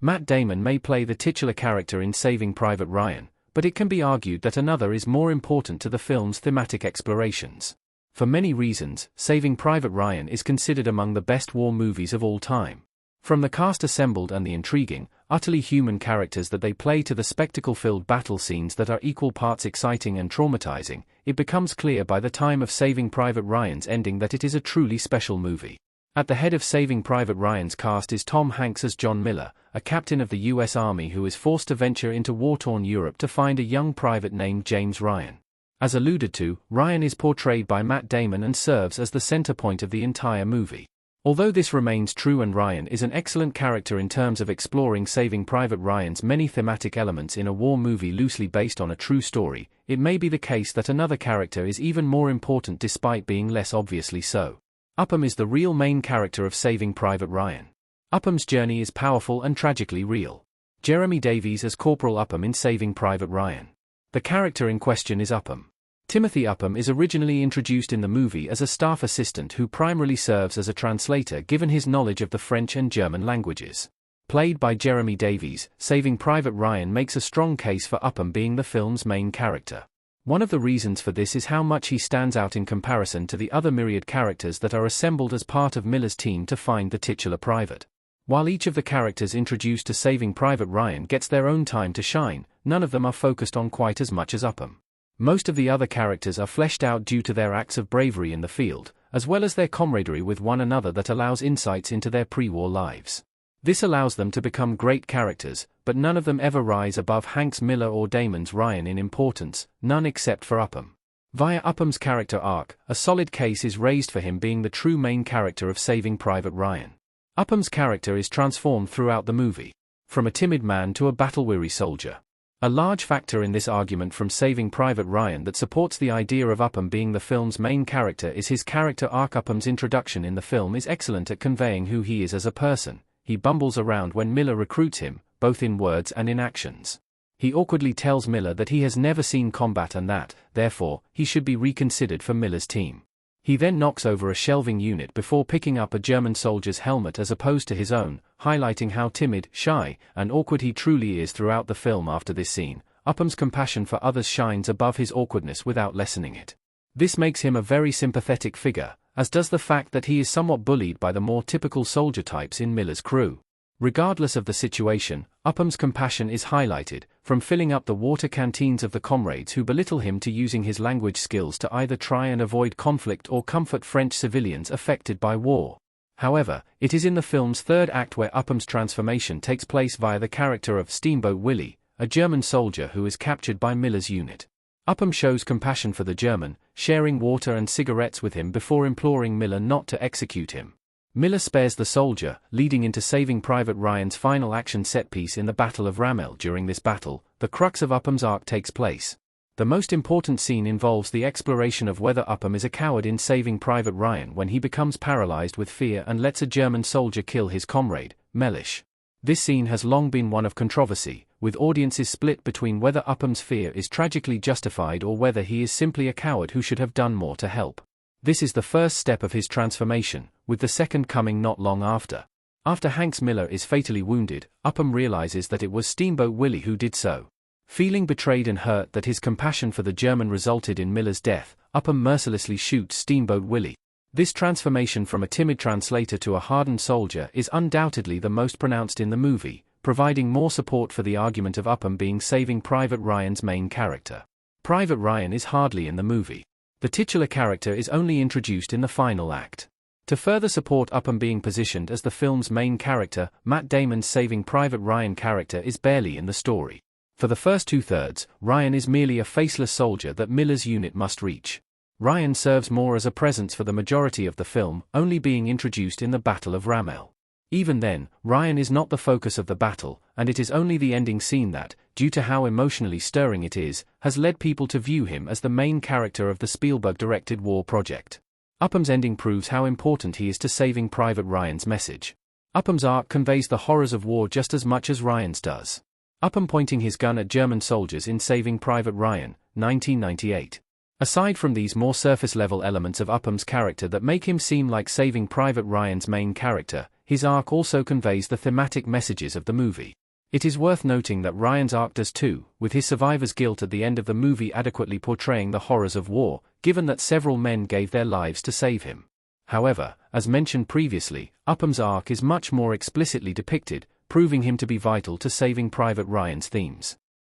Matt Damon may play the titular character in Saving Private Ryan, but it can be argued that another is more important to the film's thematic explorations. For many reasons, Saving Private Ryan is considered among the best war movies of all time. From the cast assembled and the intriguing, utterly human characters that they play to the spectacle-filled battle scenes that are equal parts exciting and traumatizing, it becomes clear by the time of Saving Private Ryan's ending that it is a truly special movie. At the head of Saving Private Ryan's cast is Tom Hanks as John Miller, a captain of the U.S. Army who is forced to venture into war-torn Europe to find a young private named James Ryan. As alluded to, Ryan is portrayed by Matt Damon and serves as the center point of the entire movie. Although this remains true and Ryan is an excellent character in terms of exploring Saving Private Ryan's many thematic elements in a war movie loosely based on a true story, it may be the case that another character is even more important despite being less obviously so. Upham is the real main character of Saving Private Ryan. Upham's journey is powerful and tragically real. Jeremy Davies as Corporal Upham in Saving Private Ryan. The character in question is Upham. Timothy Upham is originally introduced in the movie as a staff assistant who primarily serves as a translator given his knowledge of the French and German languages. Played by Jeremy Davies, Saving Private Ryan makes a strong case for Upham being the film's main character. One of the reasons for this is how much he stands out in comparison to the other myriad characters that are assembled as part of Miller's team to find the titular private. While each of the characters introduced to Saving Private Ryan gets their own time to shine, none of them are focused on quite as much as Upham. Most of the other characters are fleshed out due to their acts of bravery in the field, as well as their camaraderie with one another that allows insights into their pre-war lives. This allows them to become great characters, but none of them ever rise above Hanks' Miller or Damon's Ryan in importance, none except for Upham. Via Upham's character arc, a solid case is raised for him being the true main character of Saving Private Ryan. Upham's character is transformed throughout the movie, from a timid man to a battle-weary soldier. A large factor in this argument from Saving Private Ryan that supports the idea of Upham being the film's main character is his character arc. Upham's introduction in the film is excellent at conveying who he is as a person. He bumbles around when Miller recruits him, both in words and in actions. He awkwardly tells Miller that he has never seen combat and that, therefore, he should be reconsidered for Miller's team. He then knocks over a shelving unit before picking up a German soldier's helmet as opposed to his own, highlighting how timid, shy, and awkward he truly is throughout the film. After this scene, Upham's compassion for others shines above his awkwardness without lessening it. This makes him a very sympathetic figure, as does the fact that he is somewhat bullied by the more typical soldier types in Miller's crew. Regardless of the situation, Upham's compassion is highlighted, from filling up the water canteens of the comrades who belittle him to using his language skills to either try and avoid conflict or comfort French civilians affected by war. However, it is in the film's third act where Upham's transformation takes place via the character of Steamboat Willie, a German soldier who is captured by Miller's unit. Upham shows compassion for the German, sharing water and cigarettes with him before imploring Miller not to execute him. Miller spares the soldier, leading into Saving Private Ryan's final action set-piece in the Battle of Ramelle. During this battle, the crux of Upham's arc takes place. The most important scene involves the exploration of whether Upham is a coward in Saving Private Ryan when he becomes paralyzed with fear and lets a German soldier kill his comrade, Mellish. This scene has long been one of controversy, with audiences split between whether Upham's fear is tragically justified or whether he is simply a coward who should have done more to help. This is the first step of his transformation, with the second coming not long after. After Hanks Miller is fatally wounded, Upham realizes that it was Steamboat Willie who did so. Feeling betrayed and hurt that his compassion for the German resulted in Miller's death, Upham mercilessly shoots Steamboat Willie. This transformation from a timid translator to a hardened soldier is undoubtedly the most pronounced in the movie, providing more support for the argument of Upham being Saving Private Ryan's main character. Private Ryan is hardly in the movie. The titular character is only introduced in the final act. To further support Upham being positioned as the film's main character, Matt Damon's Saving Private Ryan character is barely in the story. For the first two-thirds, Ryan is merely a faceless soldier that Miller's unit must reach. Ryan serves more as a presence for the majority of the film, only being introduced in the Battle of Ramelle. Even then, Ryan is not the focus of the battle, and it is only the ending scene that, due to how emotionally stirring it is, has led people to view him as the main character of the Spielberg-directed war project. Upham's ending proves how important he is to Saving Private Ryan's message. Upham's arc conveys the horrors of war just as much as Ryan's does. Upham pointing his gun at German soldiers in Saving Private Ryan, 1998. Aside from these more surface-level elements of Upham's character that make him seem like Saving Private Ryan's main character, His arc also conveys the thematic messages of the movie. It is worth noting that Ryan's arc does too, with his survivor's guilt at the end of the movie adequately portraying the horrors of war, given that several men gave their lives to save him. However, as mentioned previously, Upham's arc is much more explicitly depicted, proving him to be vital to Saving Private Ryan's themes.